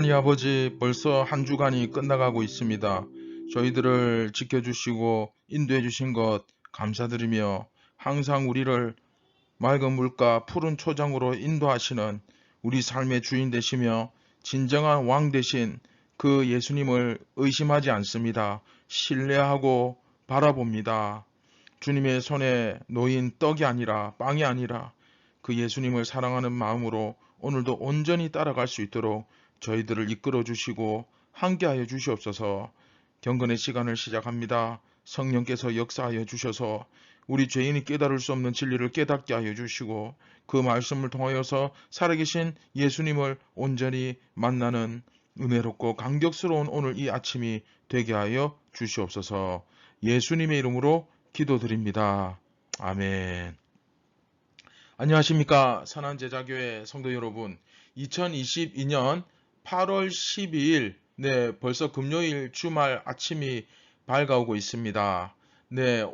하나님 아버지, 벌써 한 주간이 끝나가고 있습니다. 저희들을 지켜주시고 인도해 주신 것 감사드리며 항상 우리를 맑은 물가 푸른 초장으로 인도하시는 우리 삶의 주인 되시며 진정한 왕 되신 그 예수님을 의심하지 않습니다. 신뢰하고 바라봅니다. 주님의 손에 놓인 떡이 아니라 빵이 아니라 그 예수님을 사랑하는 마음으로 오늘도 온전히 따라갈 수 있도록 저희들을 이끌어 주시고 함께하여 주시옵소서. 경건의 시간을 시작합니다. 성령께서 역사하여 주셔서 우리 죄인이 깨달을 수 없는 진리를 깨닫게 하여 주시고 그 말씀을 통하여서 살아계신 예수님을 온전히 만나는 은혜롭고 감격스러운 오늘 이 아침이 되게 하여 주시옵소서. 예수님의 이름으로 기도드립니다. 아멘. 안녕하십니까, 선한제자교회 성도 여러분. 2022년 8월 12일, 벌써 금요일 주말 아침이 밝아오고 있습니다.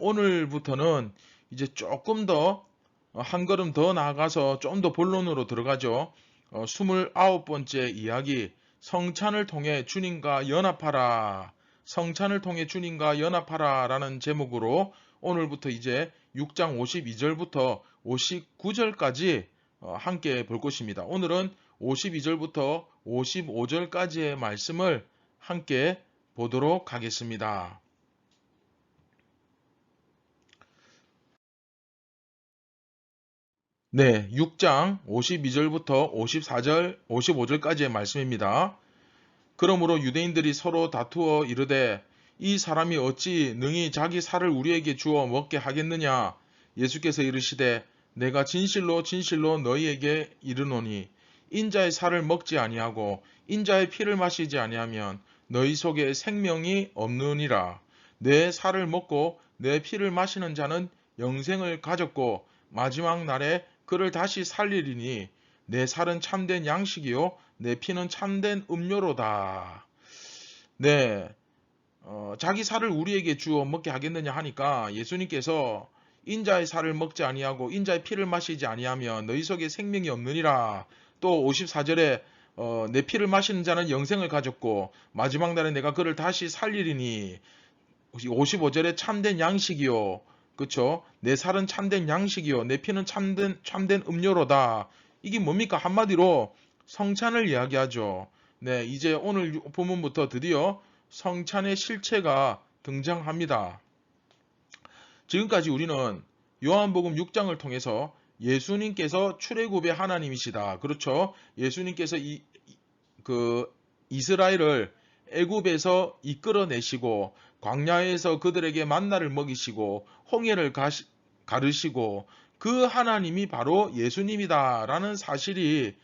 오늘부터는 이제 조금 더 한 걸음 더 나아가서 좀 더 본론으로 들어가죠. 29번째 이야기, 성찬을 통해 주님과 연합하라. 성찬을 통해 주님과 연합하라 라는 제목으로 오늘부터 이제 6장 52절부터 59절까지 함께 볼 것입니다. 오늘은 52절부터 55절까지의 말씀을 함께 보도록 하겠습니다. 네, 6장 52절부터 54절, 55절까지의 말씀입니다. 그러므로 유대인들이 서로 다투어 이르되 이 사람이 어찌 능히 자기 살을 우리에게 주어 먹게 하겠느냐. 예수께서 이르시되 내가 진실로 진실로 너희에게 이르노니 인자의 살을 먹지 아니하고 인자의 피를 마시지 아니하면 너희 속에 생명이 없느니라. 내 살을 먹고 내 피를 마시는 자는 영생을 가졌고 마지막 날에 그를 다시 살리리니 내 살은 참된 양식이요 내 피는 참된 음료로다. 자기 살을 우리에게 주어 먹게 하겠느냐 하니까 예수님께서 인자의 살을 먹지 아니하고 인자의 피를 마시지 아니하면 너희 속에 생명이 없느니라. 또 54절에 내 피를 마시는 자는 영생을 가졌고 마지막 날에 내가 그를 다시 살리리니 55절에 참된 양식이요. 그쵸? 내 살은 참된 양식이요. 내 피는 참된 음료로다. 이게 뭡니까? 한마디로 성찬을 이야기하죠. 이제 오늘 본문부터 드디어 성찬의 실체가 등장합니다. 지금까지 우리는 요한복음 6장을 통해서 예수님께서 출애굽의 하나님이시다. 그렇죠? 예수님께서 이스라엘을 애굽에서 이끌어내시고 광야에서 그들에게 만나를 먹이시고 홍해를 가르시고 그 하나님이 바로 예수님이다라는 사실이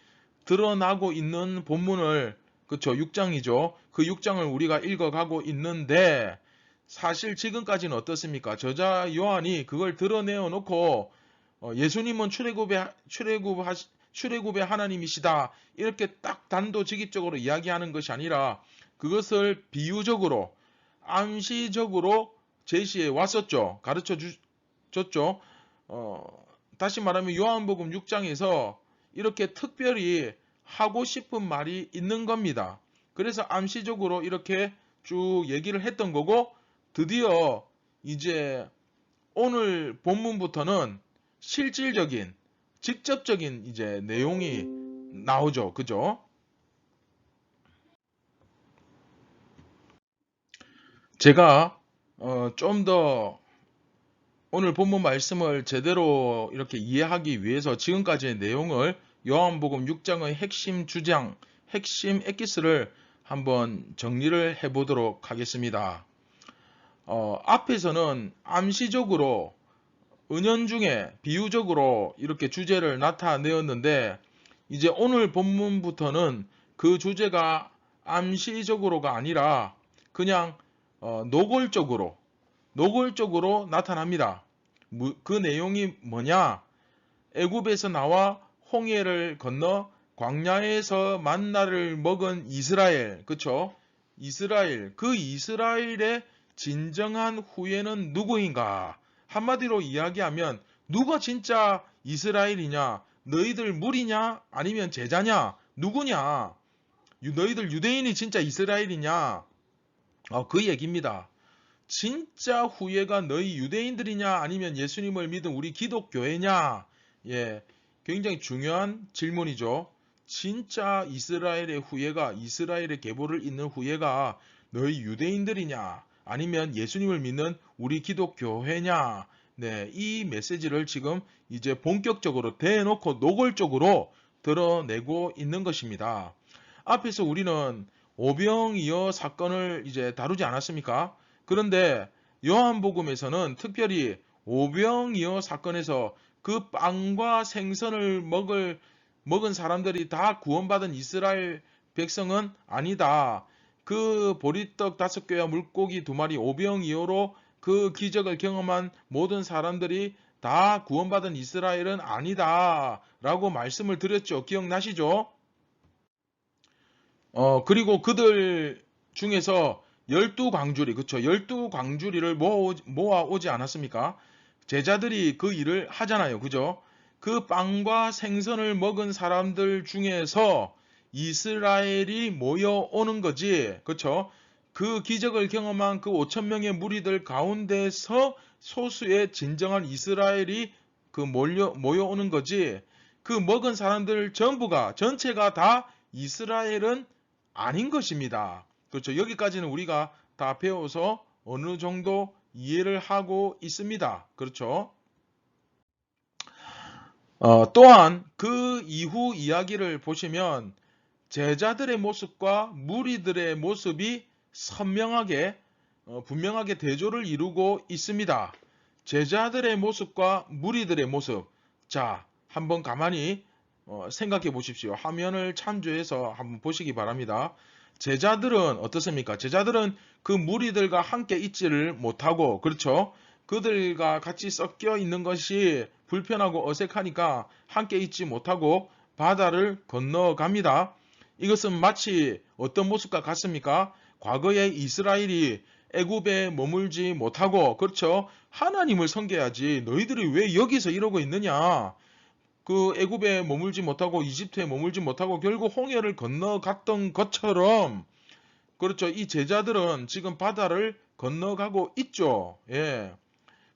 드러나고 있는 본문을, 그렇죠? 6장이죠. 그 6장을 우리가 읽어가고 있는데 사실 지금까지는 어떻습니까? 저자 요한이 그걸 드러내어 놓고 예수님은 출애굽의 하나님이시다 이렇게 딱 단도직입적으로 이야기하는 것이 아니라 그것을 비유적으로 암시적으로 제시해 왔었죠. 가르쳐 줬죠. 다시 말하면 요한복음 6장에서 이렇게 특별히 하고 싶은 말이 있는 겁니다. 그래서 암시적으로 이렇게 쭉 얘기를 했던 거고 드디어 이제 오늘 본문부터는 실질적인 직접적인 이제 내용이 나오죠. 그죠? 제가 좀 더 오늘 본문 말씀을 제대로 이렇게 이해하기 위해서 지금까지의 내용을 요한복음 6장의 핵심 주장, 핵심 엑기스를 한번 정리를 해보도록 하겠습니다. 앞에서는 암시적으로 은연중에 비유적으로 이렇게 주제를 나타내었는데 이제 오늘 본문부터는 그 주제가 암시적으로가 아니라 그냥 노골적으로 나타납니다. 그 내용이 뭐냐? 애굽에서 나와 홍해를 건너 광야에서 만나를 먹은 이스라엘, 그쵸? 그 이스라엘의 진정한 후예는 누구인가? 한마디로 이야기하면 누가 진짜 이스라엘이냐? 너희들 무리냐? 아니면 제자냐? 누구냐? 너희들 유대인이 진짜 이스라엘이냐? 그 얘기입니다. 진짜 후예가 너희 유대인들이냐 아니면 예수님을 믿은 우리 기독교회냐? 예, 굉장히 중요한 질문이죠. 진짜 이스라엘의 후예가, 이스라엘의 계보를 잇는 후예가 너희 유대인들이냐 아니면 예수님을 믿는 우리 기독교회냐? 네, 이 메시지를 지금 이제 본격적으로 대놓고 노골적으로 드러내고 있는 것입니다. 앞에서 우리는 오병이어 사건을 이제 다루지 않았습니까? 그런데 요한복음에서는 특별히 오병이어 사건에서 그 빵과 생선을 먹은 사람들이 다 구원받은 이스라엘 백성은 아니다. 그 보리떡 5개와 물고기 2마리 오병이어로 그 기적을 경험한 모든 사람들이 다 구원받은 이스라엘은 아니다. 라고 말씀을 드렸죠. 기억나시죠? 그리고 그들 중에서 12광주리, 그쵸? 12광주리를 모아오지 않았습니까? 제자들이 그 일을 하잖아요. 그죠? 그 빵과 생선을 먹은 사람들 중에서 이스라엘이 모여오는 거지. 그쵸? 그 기적을 경험한 그 5,000명의 무리들 가운데서 소수의 진정한 이스라엘이 모여오는 거지. 그 먹은 사람들 전체가 다 이스라엘은 아닌 것입니다. 그렇죠. 여기까지는 우리가 다 배워서 어느 정도 이해를 하고 있습니다. 그렇죠. 또한 그 이후 이야기를 보시면 제자들의 모습과 무리들의 모습이 선명하게 분명하게 대조를 이루고 있습니다. 제자들의 모습과 무리들의 모습. 자, 한번 가만히 생각해 보십시오. 화면을 참조해서 한번 보시기 바랍니다. 제자들은 어떻습니까? 제자들은 그 무리들과 함께 있지를 못하고, 그렇죠? 그들과 같이 섞여 있는 것이 불편하고 어색하니까 함께 있지 못하고 바다를 건너갑니다. 이것은 마치 어떤 모습과 같습니까? 과거에 이스라엘이 애굽에 머물지 못하고, 그렇죠? 하나님을 섬겨야지 너희들이 왜 여기서 이러고 있느냐? 그 애굽에 머물지 못하고 이집트에 머물지 못하고 결국 홍해를 건너갔던 것처럼, 그렇죠? 이 제자들은 지금 바다를 건너가고 있죠. 예.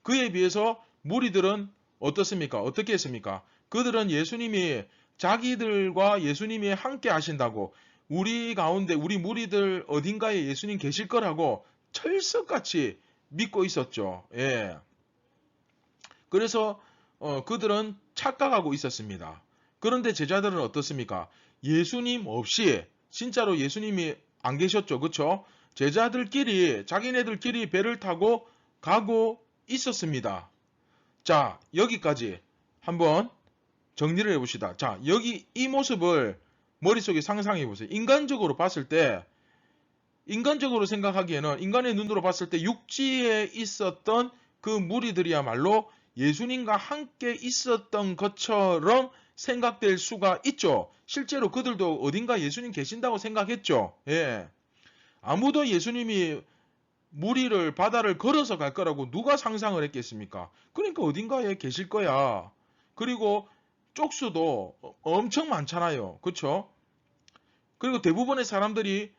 그에 비해서 무리들은 어떻습니까? 어떻게 했습니까? 그들은 예수님이 자기들과 예수님이 함께 하신다고, 우리 가운데 우리 무리들 어딘가에 예수님 계실 거라고 철석같이 믿고 있었죠. 예. 그래서 그들은 착각하고 있었습니다. 그런데 제자들은 어떻습니까? 예수님 없이, 진짜로 예수님이 안 계셨죠. 그렇죠? 제자들끼리, 자기네들끼리 배를 타고 가고 있었습니다. 자, 여기까지 한번 정리를 해봅시다. 자, 여기 이 모습을 머릿속에 상상해 보세요. 인간적으로 봤을 때, 인간적으로 생각하기에는, 인간의 눈으로 봤을 때 육지에 있었던 그 무리들이야말로 예수님과 함께 있었던 것처럼 생각될 수가 있죠. 실제로 그들도 어딘가 예수님 계신다고 생각했죠. 예. 아무도 예수님이 바다를 걸어서 갈 거라고 누가 상상을 했겠습니까? 그러니까 어딘가에 계실 거야. 그리고 쪽수도 엄청 많잖아요. 그렇죠? 그리고 대부분의 사람들이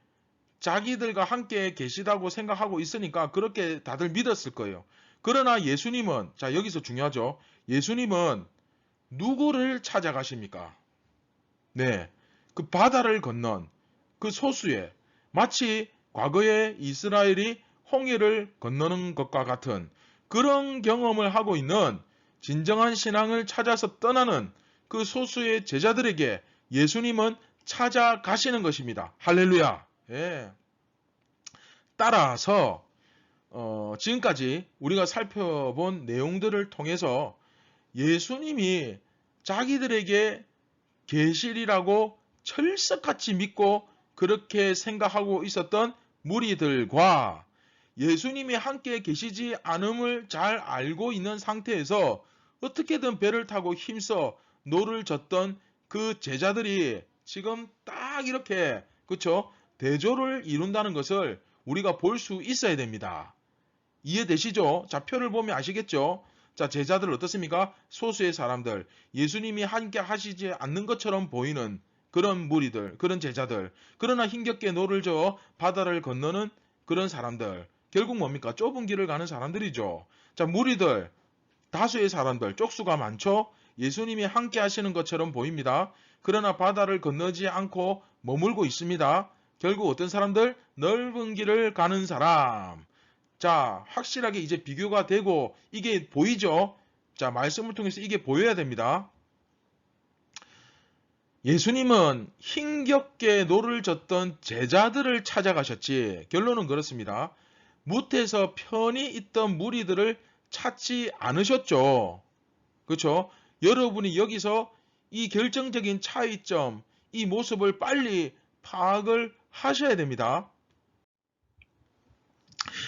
자기들과 함께 계시다고 생각하고 있으니까 그렇게 다들 믿었을 거예요. 그러나 예수님은, 자, 여기서 중요하죠. 예수님은 누구를 찾아가십니까? 네. 그 바다를 건넌 그 소수의, 마치 과거에 이스라엘이 홍해를 건너는 것과 같은 그런 경험을 하고 있는 진정한 신앙을 찾아서 떠나는 그 소수의 제자들에게 예수님은 찾아가시는 것입니다. 할렐루야. 예. 따라서 지금까지 우리가 살펴본 내용들을 통해서 예수님이 자기들에게 계시리라고 철석같이 믿고 그렇게 생각하고 있었던 무리들과 예수님이 함께 계시지 않음을 잘 알고 있는 상태에서 어떻게든 배를 타고 힘써 노를 젓던 그 제자들이 지금 딱 이렇게, 그쵸? 대조를 이룬다는 것을 우리가 볼 수 있어야 됩니다. 이해되시죠? 자, 표를 보면 아시겠죠? 자, 제자들 어떻습니까? 소수의 사람들, 예수님이 함께 하시지 않는 것처럼 보이는 그런 무리들, 그런 제자들. 그러나 힘겹게 노를 저어 바다를 건너는 그런 사람들. 결국 뭡니까? 좁은 길을 가는 사람들이죠. 자, 무리들, 다수의 사람들, 쪽수가 많죠? 예수님이 함께 하시는 것처럼 보입니다. 그러나 바다를 건너지 않고 머물고 있습니다. 결국 어떤 사람들? 넓은 길을 가는 사람. 자, 확실하게 이제 비교가 되고 이게 보이죠? 자, 말씀을 통해서 이게 보여야 됩니다. 예수님은 힘겹게 노를 젓던 제자들을 찾아가셨지. 결론은 그렇습니다. 무태에서 편히 있던 무리들을 찾지 않으셨죠. 그렇죠? 여러분이 여기서 이 결정적인 차이점, 이 모습을 빨리 파악을 하셔야 됩니다.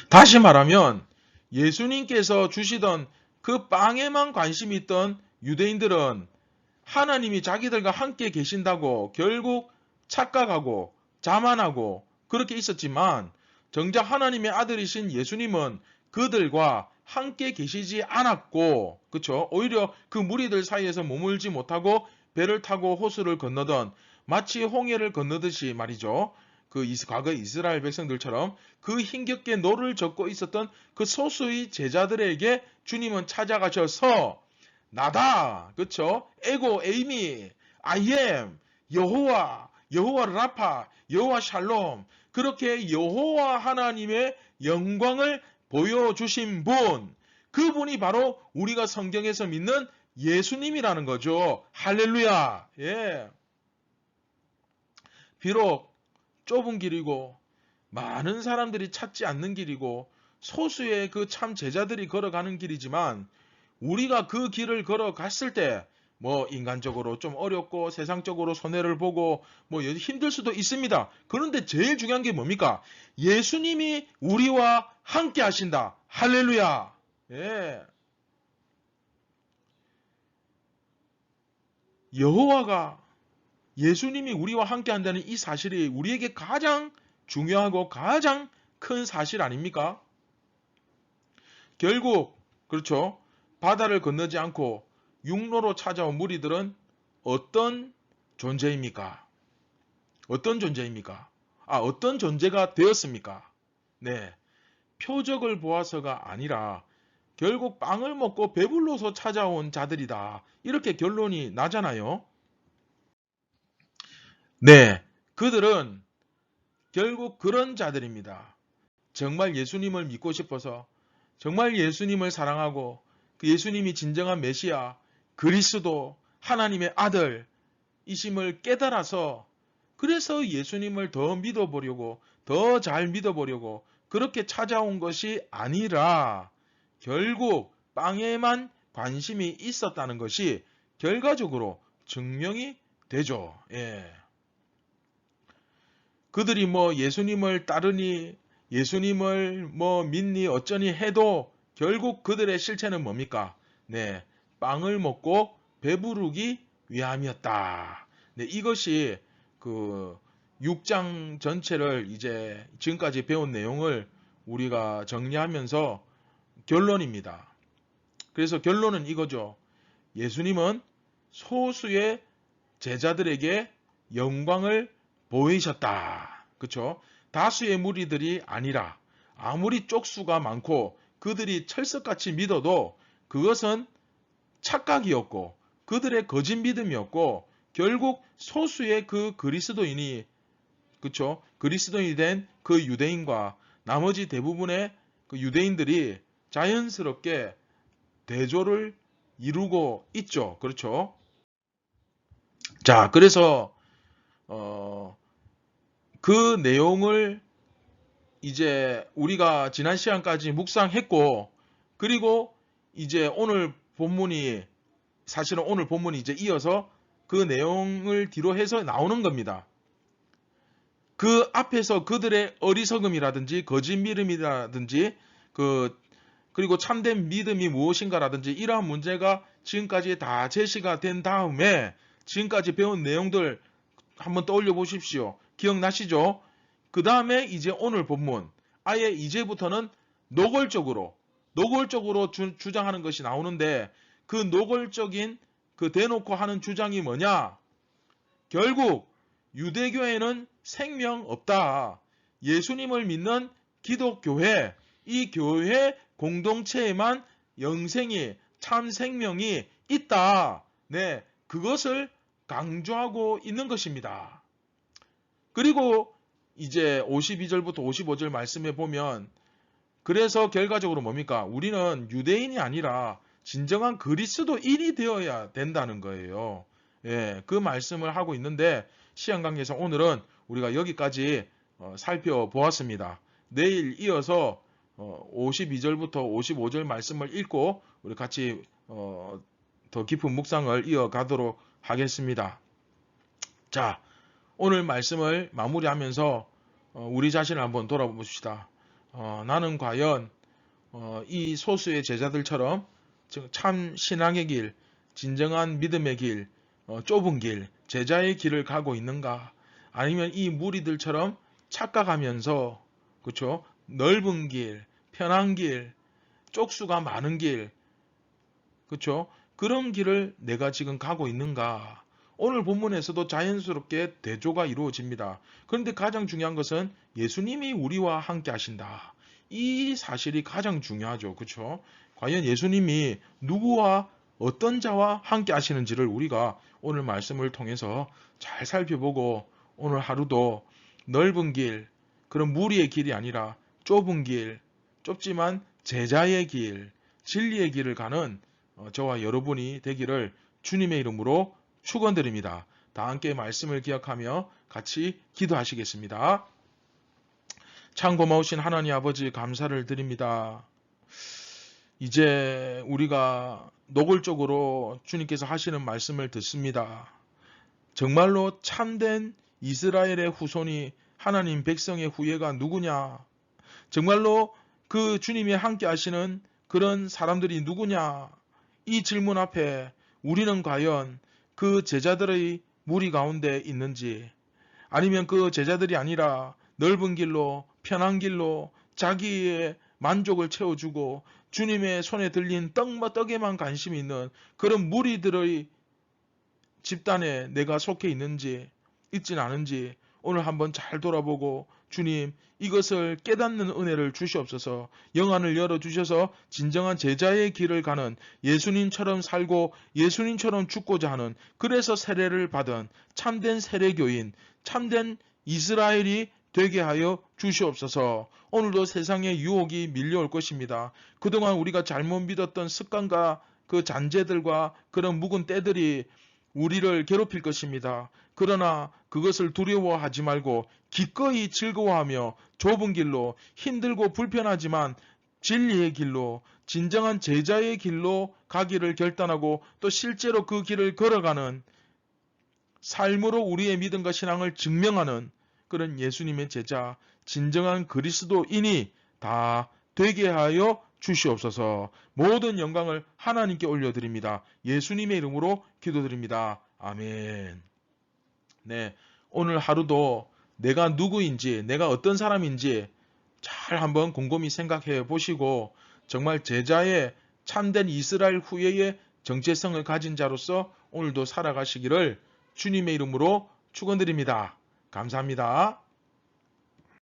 다시 말하면 예수님께서 주시던 그 빵에만 관심이 있던 유대인들은 하나님이 자기들과 함께 계신다고 결국 착각하고 자만하고 그렇게 있었지만 정작 하나님의 아들이신 예수님은 그들과 함께 계시지 않았고, 그쵸? 오히려 그 무리들 사이에서 머물지 못하고 배를 타고 호수를 건너던 마치 홍해를 건너듯이 말이죠. 그 과거 이스라엘 백성들처럼 그 힘겹게 노를 젓고 있었던 그 소수의 제자들에게 주님은 찾아가셔서 나다, 그쵸? 에고, 에이미, I am, 여호와, 여호와 라파, 여호와 샬롬. 그렇게 여호와 하나님의 영광을 보여주신 분, 그분이 바로 우리가 성경에서 믿는 예수님이라는 거죠. 할렐루야. 예. 비록 좁은 길이고 많은 사람들이 찾지 않는 길이고 소수의 그 참 제자들이 걸어가는 길이지만 우리가 그 길을 걸어갔을 때 뭐 인간적으로 좀 어렵고 세상적으로 손해를 보고 뭐 힘들 수도 있습니다. 그런데 제일 중요한 게 뭡니까? 예수님이 우리와 함께 하신다. 할렐루야. 예. 여호와가 예수님이 우리와 함께 한다는 이 사실이 우리에게 가장 중요하고 가장 큰 사실 아닙니까? 결국 그렇죠. 바다를 건너지 않고 육로로 찾아온 무리들은 어떤 존재입니까? 어떤 존재입니까? 어떤 존재가 되었습니까? 네. 표적을 보아서가 아니라 결국 빵을 먹고 배불러서 찾아온 자들이다. 이렇게 결론이 나잖아요. 네. 그들은 결국 그런 자들입니다. 정말 예수님을 믿고 싶어서 정말 예수님을 사랑하고 그 예수님이 진정한 메시아, 그리스도, 하나님의 아들이심을 깨달아서 그래서 예수님을 더 믿어보려고 더 잘 믿어보려고 그렇게 찾아온 것이 아니라 결국 빵에만 관심이 있었다는 것이 결과적으로 증명이 되죠. 예. 그들이 뭐 예수님을 따르니 예수님을 뭐 믿니 어쩌니 해도 결국 그들의 실체는 뭡니까? 네, 빵을 먹고 배부르기 위함이었다. 네, 이것이 그 6장 전체를 이제 지금까지 배운 내용을 우리가 정리하면서 결론입니다. 그래서 결론은 이거죠. 예수님은 소수의 제자들에게 영광을 보이셨다. 그렇죠? 다수의 무리들이 아니라 아무리 쪽수가 많고 그들이 철석같이 믿어도 그것은 착각이었고 그들의 거짓 믿음이었고 결국 소수의 그 그리스도인이 그렇죠? 그리스도인이 된 그 유대인과 나머지 대부분의 그 유대인들이 자연스럽게 대조를 이루고 있죠. 그렇죠? 자, 그래서 그 내용을 이제 우리가 지난 시간까지 묵상했고 그리고 이제 오늘 본문이 사실은 오늘 본문이 이제 이어서 그 내용을 뒤로 해서 나오는 겁니다. 그 앞에서 그들의 어리석음이라든지 거짓 믿음이라든지 그리고 참된 믿음이 무엇인가라든지 이러한 문제가 지금까지 다 제시가 된 다음에 지금까지 배운 내용들 한번 떠올려 보십시오. 기억나시죠? 그 다음에 이제 오늘 본문 아예 이제부터는 노골적으로 주장하는 것이 나오는데 그 노골적인 그 대놓고 하는 주장이 뭐냐? 결국 유대교회는 생명 없다. 예수님을 믿는 기독교회, 이 교회 공동체에만 영생이, 참 생명이 있다. 네, 그것을 강조하고 있는 것입니다. 그리고 이제 52절부터 55절 말씀에 보면 그래서 결과적으로 뭡니까? 우리는 유대인이 아니라 진정한 그리스도인이 되어야 된다는 거예요. 예, 그 말씀을 하고 있는데 시간 관계에서 오늘은 우리가 여기까지 살펴보았습니다. 내일 이어서 52절부터 55절 말씀을 읽고 우리 같이 더 깊은 묵상을 이어가도록 하겠습니다. 자, 오늘 말씀을 마무리하면서 우리 자신을 한번 돌아봅시다. 나는 과연 이 소수의 제자들처럼 참 신앙의 길, 진정한 믿음의 길, 좁은 길, 제자의 길을 가고 있는가? 아니면 이 무리들처럼 착각하면서 그렇죠? 넓은 길, 편한 길, 쪽수가 많은 길, 그렇죠? 그런 길을 내가 지금 가고 있는가? 오늘 본문에서도 자연스럽게 대조가 이루어집니다. 그런데 가장 중요한 것은 예수님이 우리와 함께 하신다. 이 사실이 가장 중요하죠. 그렇죠? 과연 예수님이 누구와 어떤 자와 함께 하시는지를 우리가 오늘 말씀을 통해서 잘 살펴보고 오늘 하루도 넓은 길, 그런 무리의 길이 아니라 좁은 길, 좁지만 제자의 길, 진리의 길을 가는 저와 여러분이 되기를 주님의 이름으로 축원드립니다. 다 함께 말씀을 기억하며 같이 기도하시겠습니다. 참 고마우신 하나님 아버지 감사를 드립니다. 이제 우리가 노골적으로 주님께서 하시는 말씀을 듣습니다. 정말로 참된 이스라엘의 후손이 하나님 백성의 후예가 누구냐? 정말로 그 주님이 함께 하시는 그런 사람들이 누구냐? 이 질문 앞에 우리는 과연 그 제자들의 무리 가운데 있는지 아니면 그 제자들이 아니라 넓은 길로 편한 길로 자기의 만족을 채워주고 주님의 손에 들린 떡에만 관심이 있는 그런 무리들의 집단에 내가 속해 있는지 있진 않은지 오늘 한번 잘 돌아보고 주님 이것을 깨닫는 은혜를 주시옵소서. 영안을 열어주셔서 진정한 제자의 길을 가는 예수님처럼 살고 예수님처럼 죽고자 하는 그래서 세례를 받은 참된 세례교인 참된 이스라엘이 되게 하여 주시옵소서. 오늘도 세상의 유혹이 밀려올 것입니다. 그동안 우리가 잘못 믿었던 습관과 그 잔재들과 그런 묵은 때들이 우리를 괴롭힐 것입니다. 그러나 그것을 두려워하지 말고 기꺼이 즐거워하며 좁은 길로 힘들고 불편하지만 진리의 길로 진정한 제자의 길로 가기를 결단하고 또 실제로 그 길을 걸어가는 삶으로 우리의 믿음과 신앙을 증명하는 그런 예수님의 제자, 진정한 그리스도인이 다 되게 하여 주시옵소서. 모든 영광을 하나님께 올려드립니다. 예수님의 이름으로 기도드립니다. 아멘. 네, 오늘 하루도 내가 누구인지, 내가 어떤 사람인지 잘 한번 곰곰이 생각해 보시고 정말 제자의 참된 이스라엘 후예의 정체성을 가진 자로서 오늘도 살아가시기를 주님의 이름으로 축원드립니다. 감사합니다.